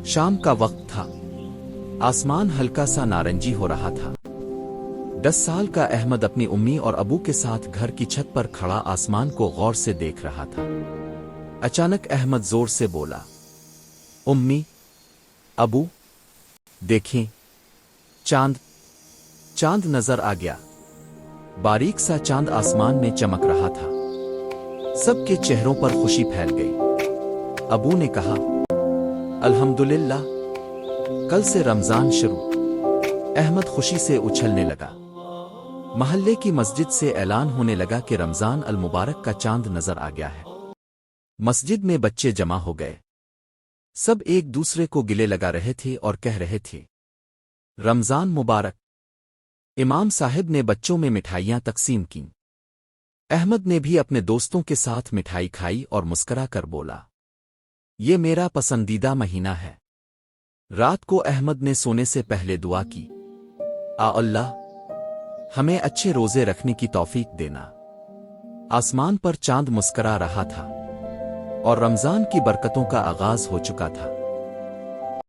شام کا وقت تھا۔ آسمان ہلکا سا نارنجی ہو رہا تھا۔ 10 سال کا احمد اپنی امی اور ابو کے ساتھ گھر کی چھت پر کھڑا آسمان کو غور سے دیکھ رہا تھا۔ اچانک احمد زور سے بولا، امی، ابو، دیکھیں، چاند نظر آ گیا۔ باریک سا چاند آسمان میں چمک رہا تھا۔ سب کے چہروں پر خوشی پھیل گئی۔ ابو نے کہا، الحمدللہ، کل سے رمضان شروع۔ احمد خوشی سے اچھلنے لگا۔ محلے کی مسجد سے اعلان ہونے لگا کہ رمضان المبارک کا چاند نظر آ گیا ہے۔ مسجد میں بچے جمع ہو گئے۔ سب ایک دوسرے کو گلے لگا رہے تھے اور کہہ رہے تھے، رمضان مبارک۔ امام صاحب نے بچوں میں مٹھائیاں تقسیم کیں۔ احمد نے بھی اپنے دوستوں کے ساتھ مٹھائی کھائی اور مسکرا کر بولا، یہ میرا پسندیدہ مہینہ ہے۔ رات کو احمد نے سونے سے پہلے دعا کی، اللہ، ہمیں اچھے روزے رکھنے کی توفیق دینا۔ آسمان پر چاند مسکرا رہا تھا اور رمضان کی برکتوں کا آغاز ہو چکا تھا۔